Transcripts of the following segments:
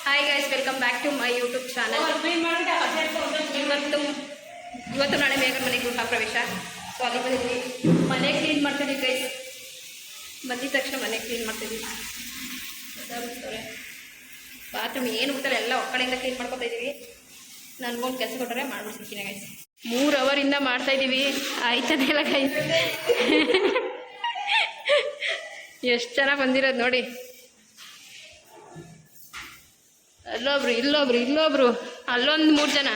Hi guys, welcome back to my YouTube channel. ಇವತ್ತು ನಾಳೆ ಬೇಗ ಮನೆಗೆ ಗೃಹ ಪ್ರವೇಶ. ಸೊ ಅಲ್ಲಿ ಬಂದಿದ್ವಿ, ಮನೆ ಕ್ಲೀನ್ ಮಾಡ್ತಿದ್ವಿ ಗೈಸ್. ಬಂದಿದ ತಕ್ಷಣ ಮನೆ ಕ್ಲೀನ್ ಮಾಡ್ತಿದ್ವಿ. ಬಾತ್ರೂಮ್ ಏನು ಗೊತ್ತಲ್ಲ, ಎಲ್ಲ ಒಕ್ಕಡೆಯಿಂದ ಕ್ಲೀನ್ ಮಾಡ್ಕೊತಾ ಇದ್ದೀವಿ. ನನಗೊಂದು ಕೆಲಸ ಕೊಟ್ಟರೆ ಮಾಡ್ಬಿಡ್ತೀನಿ ಗೈಸ್. 3 ಅವರಿಂದ ಮಾಡ್ತಾ ಇದ್ದೀವಿ, ಆಯ್ತದೆಲ್ಲ ಗೈಸ್. ಎಷ್ಟು ಚೆನ್ನಾಗಿ ಬಂದಿರೋದು ನೋಡಿ. ಅಲ್ಲೊಬ್ರು, ಇಲ್ಲೊಬ್ರು, ಅಲ್ಲೊಂದು 3 ಜನ.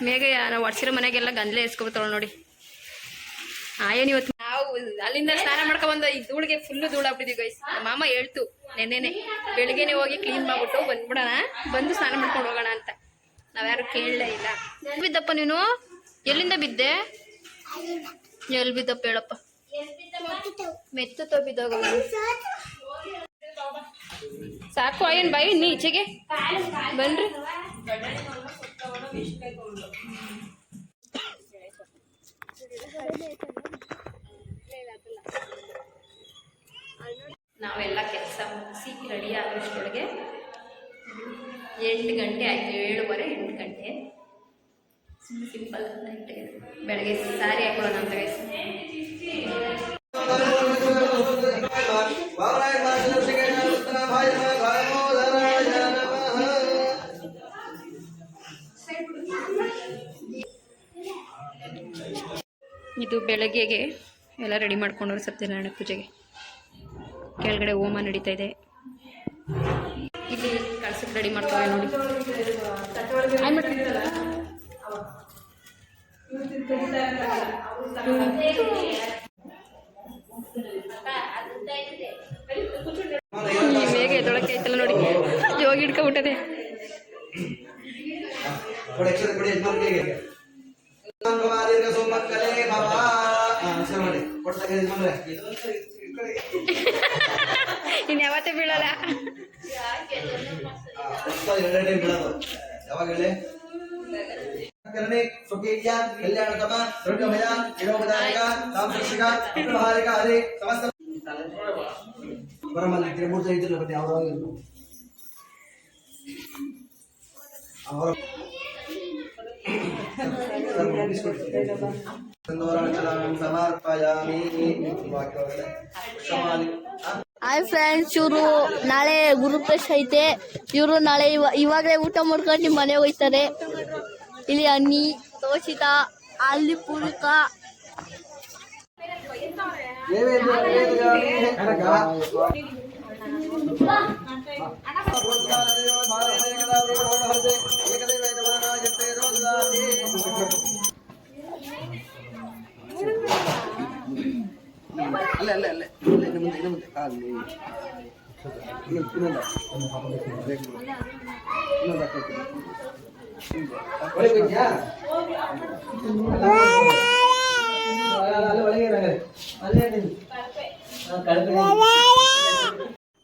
ಮೇಘ ನಾವು ಒಡ್ಸಿರೋ ಮನೆಗೆಲ್ಲ ಗಂದ್ಲೆ ಎಸ್ಕೊಬತ್ತವಳು ನೋಡಿ. ಆಯನ್ ಇವತ್ತು ನಾವು ಅಲ್ಲಿಂದ ಸ್ನಾನ ಮಾಡ್ಕೊಬಂದು ಈ ಧೂಳಿಗೆ ಫುಲ್ಲು ಧೂಳಾಗ್ಬಿಟ್ಟಿದ್ದೀವಿ ಗೈಸ್. ಮಾಮ ಹೇಳ್ತು ನೆನ್ನೆನೆ ಬೆಳಿಗ್ಗೆನೆ ಹೋಗಿ ಕ್ಲೀನ್ ಮಾಡ್ಬಿಟ್ಟು ಬಂದ್ಬಿಡೋಣ, ಬಂದು ಸ್ನಾನ ಮಾಡ್ಕೊಂಡು ಹೋಗೋಣ ಅಂತ. ನಾವ್ಯಾರು ಕೇಳಲೇ ಇಲ್ಲ. ಬಿದ್ದಪ್ಪ ನೀನು? ಎಲ್ಲಿಂದ ಬಿದ್ದೆ? ಎಲ್ಲಿ ಬಿದ್ದಪ್ಪ ಹೇಳಪ್ಪ? ಮೆತ್ತು ಬಿದ್ದೋಗ. ಸಾಕು ಆಯನ್ ಬಾಯಿ, ನೀ ಈಚೆಗೆ ಬನ್ರಿ. ನಾವೆಲ್ಲ ಕೆಲಸ ಮುಗಿಸಿ ರೆಡಿ ಆಗೋಷ್ಟೊಳಗೆ 8 ಗಂಟೆ ಆಯಿತು. 7:15, 8 ಗಂಟೆ. ಸಿಂಪಲ್ ಬೆಳಗ್ಗೆ ಸಾರಿ ಹಾಕೊಳ್ಳೋಣ ಅಂತ ಗೈಸ್. ಇದು ಬೆಳಗ್ಗೆಗೆ ಎಲ್ಲ ರೆಡಿ ಮಾಡ್ಕೊಂಡವ್ರು ಸತ್ಯನಾರಾಯಣ ಪೂಜೆಗೆ. ಕೆಳಗಡೆ ಹೋಮ ನಡೀತಾ ಇದೆ. ಇಲ್ಲಿ ಕಳ್ಸಕ್ಕೆ ರೆಡಿ ಮಾಡ್ತಾರೆ ನೋಡಿ. ಬೇಗ ಎದೊಳಕ್ಕೆ ಆಯ್ತಲ್ಲ ನೋಡಿ, ಯೋಗಿ ಹಿಡ್ಕೊಬಿಟ್ಟದೆ. ಇನ್ ಯಾವತ್ತೇ ಬೀಳಲ್ಲ. ಹಾಯ್ ಫ್ರೆಂಡ್ಸ್, ಇವರು ನಾಳೆ ಗುರುಪ್ರವೇಶ ಐತೆ. ಇವರು ನಾಳೆ ಇವಾಗಲೇ ಊಟ ಮಾಡ್ಕೊಂಡು ನಿಮ್ಮ ಮನೆಗೆ ಹೋಗ್ತಾರೆ. ಇಲ್ಲಿ ಅನ್ನಿ, ತೋಷಿತ, ಅಲ್ಲಿ ಪೂರಿಕ.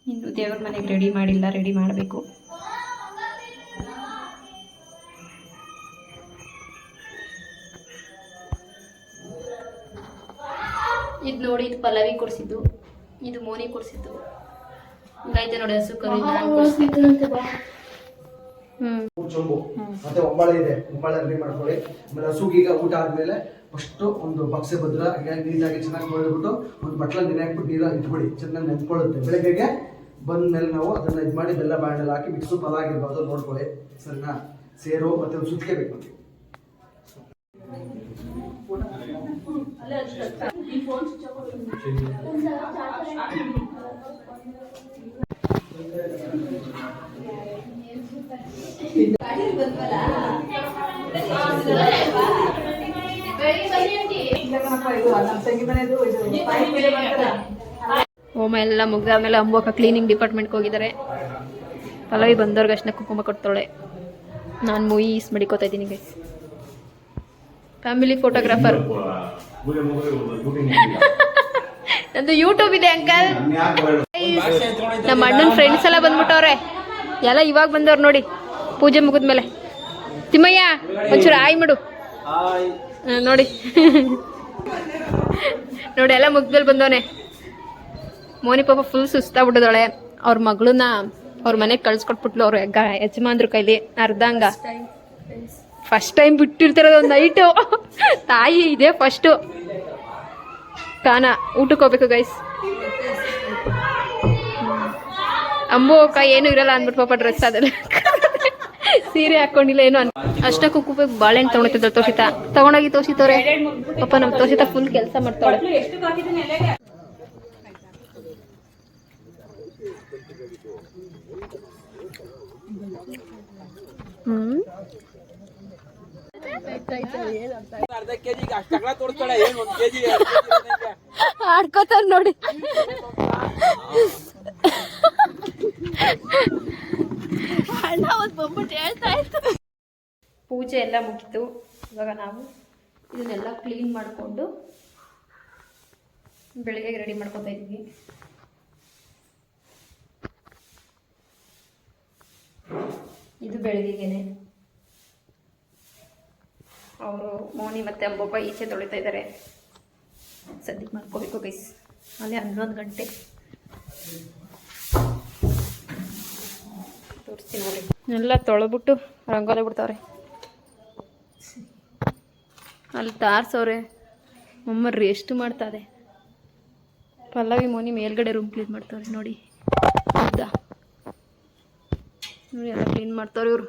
ಇನ್ನು ದೇವ್ರ ಮನೆಗೆ ರೆಡಿ ಮಾಡಿಲ್ಲ, ರೆಡಿ ಮಾಡಬೇಕು. ಇದು ನೋಡಿ, ಇದು ಪಲ್ಲವಿ ಕೊಡಿಸಿದ್ದು, ಇದು ಮೋನಿ ಕೊಡಿಸಿದ್ದು. ಹಿಂಗೈತೆ ನೋಡಿ, ಹಸು ಕರು ಚೊಂಬು ಮತ್ತೆ ಒಂಬಾಳೆ ಇದೆ. ಒಂಬಾಳೆ ರೆಡಿ ಮಾಡ್ಕೊಳ್ಳಿ. ಆಮೇಲೆ ಹಸುಗೀಗ ಊಟ ಆದ್ಮೇಲೆ ಫಸ್ಟ್ ಒಂದು ಬಕ್ಸೆ ಭದ್ರ ನೀಟಾಗಿ ಚೆನ್ನಾಗಿ ತೊಳೆದ್ಬಿಟ್ಟು ಒಂದು ಬಟ್ಲ ನೆನೆ ಹಾಕ್ಬಿಟ್ಟು ನೀರು ಇಟ್ಬಿಡಿ, ಚೆನ್ನಾಗಿ ನೆನ್ಕೊಳ್ಳುತ್ತೆ. ಬೆಳಗ್ಗೆಗೆ ಬಂದ ಮೇಲೆ ನಾವು ಅದನ್ನ ಇದು ಮಾಡಿ ಬೆಲ್ಲ ಬಾಣೆಲ್ಲ ಹಾಕಿ ಮಿಕ್ಸು ಫಲ ಆಗಿರ್ಬೋದು ನೋಡ್ಕೊಳ್ಳಿ, ಸರಿನಾ? ಸೇರು ಮತ್ತೆ ಒಂದು ಸುತ್ತಿಗೆ ಬೇಕು. ಹೋಮ ಎಲ್ಲ ಮುಗ್ದಾದ್ಮೇಲೆ ಅಂಬೋಕ ಕ್ಲೀನಿಂಗ್ ಡಿಪಾರ್ಟ್ಮೆಂಟ್ಗೆ ಹೋಗಿದ್ದಾರೆ. ಪಲ್ಲವಿ ಬಂದವ್ರಿಗೆ ಅಷ್ಟನ್ನ ಕುಂಕುಮ ಕೊಡ್ತಾಳೆ. ನಾನು ಮೂವೀಸ್ ಮಡಿಕೋತಾ ಇದ್ದೀನಿ ಗೈಸ್. Family photographer. ನಂದು ಯೂಟ್ಯೂಬ್ ಇದೆ ಅಂಕಲ್. ನಮ್ಮ ಅಣ್ಣನ ಫ್ರೆಂಡ್ಸ್ ಎಲ್ಲ ಬಂದ್ಬಿಟ್ಟವ್ರೆ. ಎಲ್ಲ ಇವಾಗ ಬಂದವ್ರು ನೋಡಿ, ಪೂಜೆ ಮುಗಿದ್ಮೇಲೆ. ತಿಮ್ಮಯ್ಯ ಒಂಚೂರು ಆಯ್ ಮಾಡು ನೋಡಿ. ನೋಡಿ ಎಲ್ಲ ಮುಗ್ದಲ್ಲಿ ಬಂದವನೆ. ಮೋನಿ ಪಾಪ ಫುಲ್ ಸುಸ್ತಾಗ್ಬಿಟ್ಟಿದ್ದಾಳೆ. ಅವ್ರ ಮಗಳನ್ನ ಅವ್ರ ಮನೆಗೆ ಕಳ್ಸ್ಕೊಟ್ಬಿಟ್ಲು ಅವ್ರ ಯಜಮಾನ್ರ ಕೈಲಿ ಅರ್ಧಂಗ. ಫಸ್ಟ್ ಟೈಮ್ ಬಿಟ್ಟಿರ್ತಿರೋದು ಒಂದು ನೈಟು. ತಾಯಿ ಇದೆ ಫಸ್ಟು ಕಾನ ಊಟಕ್ಕೆ ಹೋಗ್ಬೇಕು ಗೈಸ್. ಅಂಬು ಅಕ್ಕ ಏನೂ ಇರಲ್ಲ ಅಂದ್ಬಿಟ್ಟು ಪಾಪ ಡ್ರೆಸ್ ಅದೆಲ್ಲ ಸೀರೆ ಹಾಕೊಂಡಿಲ್ಲ ಏನು ಅಷ್ಟಕ್ಕೂ ಕುಪ್ಪಕ್ಕೆ ಬಾಳೆಹಣ್ಣು ತೊಗೊಂಡಿದ್ದ ತೋಷಿತಾ ತಗೊಂಡೋಗಿ ತೋರಿಸಿತವ್ರೆ ಪಾಪ ನಮ್ಮ ತೋಷಿತಾ ಫುಲ್ ಕೆಲಸ ಮಾಡ್ತಾಳೆ. ಆಡ್ಕೋತಾರ ನೋಡಿ. ಪೂಜೆ ಎಲ್ಲ ಮುಗಿತು. ಇವಾಗ ನಾವು ಇದನ್ನೆಲ್ಲ ಕ್ಲೀನ್ ಮಾಡಿಕೊಂಡು ಬೆಳಿಗ್ಗೆ ರೆಡಿ ಮಾಡ್ಕೊತಾ ಇದ್ವಿ. ಇದು ಬೆಳಗ್ಗೆನೆ ಅವರು ಮೋನಿ ಮತ್ತೆ ಅಂಬೊಬ್ಬ ಈಚೆ ತೊಳಿತಾ ಇದ್ದಾರೆ. ಸದ್ಯಕ್ಕೆ ಮಾಡ್ಕೋಬೇಕು ಗೈಸ್. ಅಲ್ಲಿ 11 ಗಂಟೆ ತೋರಿಸ್ತೀನಿ ನೋಡಿ. ಎಲ್ಲ ತೊಳೆದ್ಬಿಟ್ಟು ರಂಗೋಲಿ ಬಿಡ್ತಾವ್ರೆ. ಅಲ್ಲಿ ತಾರ್ಸವ್ರೆ. ಮಮ್ಮರ್ರಿ ಎಷ್ಟು ಮಾಡ್ತಾರೆ. ಪಲ್ಲವಿ ಮೋನಿ ಮೇಲ್ಗಡೆ ರೂಮ್ ಕ್ಲೀನ್ ಮಾಡ್ತಾವ್ರೆ ನೋಡಿ. ಹೌದಾ ನೋಡಿ ಎಲ್ಲ ಕ್ಲೀನ್ ಮಾಡ್ತಾವ್ರೆ ಇವರು.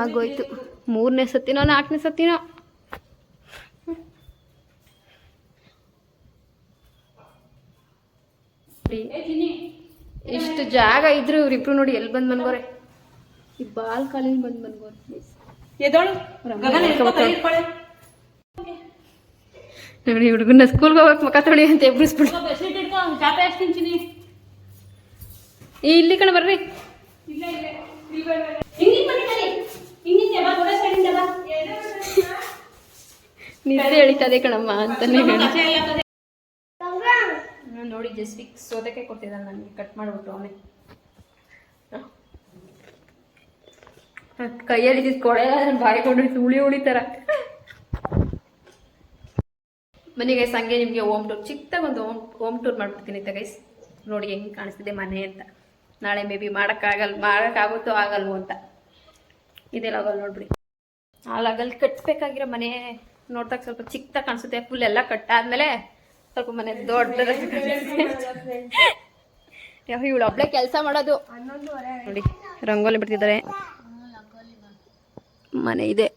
ಆಗೋಯ್ತು 3ನೇ ಸತಿನೋ 4ನೇ ಸತಿನೋ. ಇಷ್ಟು ಜಾಗ ಇದ್ರು ಇವ್ರಿಬ್ರು ನೋಡಿ ಎಲ್ಲಿ ಬಂದ್ ಮನ್ಗೋರೆ. ಈ ಬಾಲ್ ಕಾಲಿನ ಬಂದ್ ಮನ್ಗೋರೆ. ನೋಡಿ ಹುಡುಗನ ಸ್ಕೂಲ್ಗೆ ಹೋಗಕ್ ಮಕ್ಕ ತೊಳಿ ಅಂತ ಎಬ್ಬಿಸ್ಬಿಡು. ಇಲ್ಲಿ ಕಣ ಬರ್ರಿ. ನಿದ್ದೆ ಎಳಿತದೆ ಕಣಮ್ಮ ಅಂತಾನೆ ಹೇಳಿ ನೋಡಿ. ಜಸ್ವಿಕ್ ಸೋದಕ್ಕೆ ಕೊಟ್ಟಿದ್ದಾನೆ ನನಗೆ ಕಟ್ ಮಾಡಿಬಿಟ್ಟು. ಅವನೇ ಕೈಯಲ್ಲಿ ಇದ್ದಿದ್ದು ಕೊಡೆ ಬಾಯಿ ಕೊಂಡಿತ್ತು ಹುಳಿ ಥರ. ಬನ್ನಿ ಗೈಸ್, ಹಂಗೆ ನಿಮಗೆ ಹೋಮ್ ಟೂರ್ ಚಿಕ್ಕದಾಗ ಒಂದು ಹೋಮ್ ಟೂರ್ ಮಾಡ್ಬಿಡ್ತೀನಿ ಗೈಸ್. ನೋಡಿ ಹೆಂಗೆ ಕಾಣಿಸ್ತಿದೆ ಮನೆ ಅಂತ. ನಾಳೆ ಮೇ ಬಿ ಮಾಡೋಕ್ಕಾಗುತ್ತೋ ಆಗಲ್ವೋ ಅಂತ. ಇದೆಲ್ಲ ಆಗಲ್ಲ ನೋಡ್ಬಿಡಿ. ಅಲ್ಲಿ ಕಟ್ಟಬೇಕಾಗಿರೋ ಮನೆ ನೋಡ್ದಾಗ ಸ್ವಲ್ಪ ಚಿಕ್ಕದಾಗ ಕಾಣಿಸುತ್ತೆ. ಫುಲ್ ಎಲ್ಲ ಕಟ್ಟಾದ್ಮೇಲೆ ಸ್ವಲ್ಪ ಮನೆ ದೊಡ್ಡದ. ಇವಳು ಒಬ್ಳೆ ಕೆಲಸ ಮಾಡೋದು ನೋಡಿ. ರಂಗೋಲಿ ಬಿಡ್ತಿದ್ದಾರೆ. ಮನೆ ಇದೆ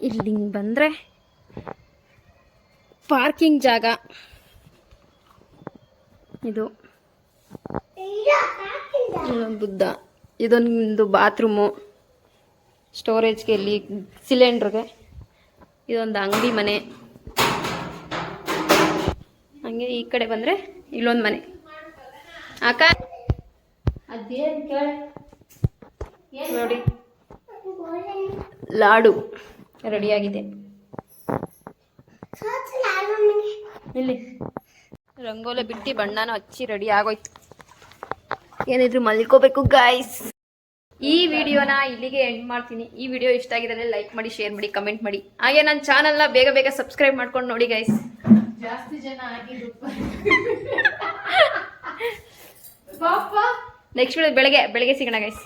ಇಲ್ಲಿ. ಹಿಂಗೆ ಬಂದರೆ ಪಾರ್ಕಿಂಗ್ ಜಾಗ ಇದು. ಬುದ್ಧ. ಇದೊಂದು ಬಾತ್ರೂಮು, ಸ್ಟೋರೇಜ್ಗೆ, ಇಲ್ಲಿ ಸಿಲಿಂಡ್ರಿಗೆ. ಇದೊಂದು ಅಂಗಡಿ ಮನೆ. ಹಂಗೆ ಈ ಕಡೆ ಬಂದರೆ ಇಲ್ಲೊಂದು ಮನೆ. ಅಕ್ಕ ನೋಡಿ ಲಾಡು ರೆಡಿಯಾಗಿದೆ. ಇಲ್ಲಿ ರಂಗೋಲಿ ಬಿಟ್ಟು ಬಣ್ಣನ ಹಚ್ಚಿ ರೆಡಿ ಆಗೋಯ್ತು. ಏನಿದ್ರು ಮಲ್ಕೋಬೇಕು ಗಾಯ್ಸ್. ಈ ವಿಡಿಯೋನ ಇಲ್ಲಿಗೆ ಎಂಡ್ ಮಾಡ್ತೀನಿ. ಈ ವಿಡಿಯೋ ಇಷ್ಟ ಆಗಿದ್ರೆ ಲೈಕ್ ಮಾಡಿ, ಶೇರ್ ಮಾಡಿ, ಕಮೆಂಟ್ ಮಾಡಿ. ಹಾಗೆ ನನ್ನ ಚಾನಲ್ನ ಬೇಗ ಸಬ್ಸ್ಕ್ರೈಬ್ ಮಾಡ್ಕೊಂಡು ನೋಡಿ ಗೈಸ್. ಜಾಸ್ತಿ ಜನ ಆಗಿದ್ದು. ನೆಕ್ಸ್ಟ್ ವಿಡಿಯೋ ಬೆಳಗ್ಗೆ ಸಿಗೋಣ ಗೈಸ್.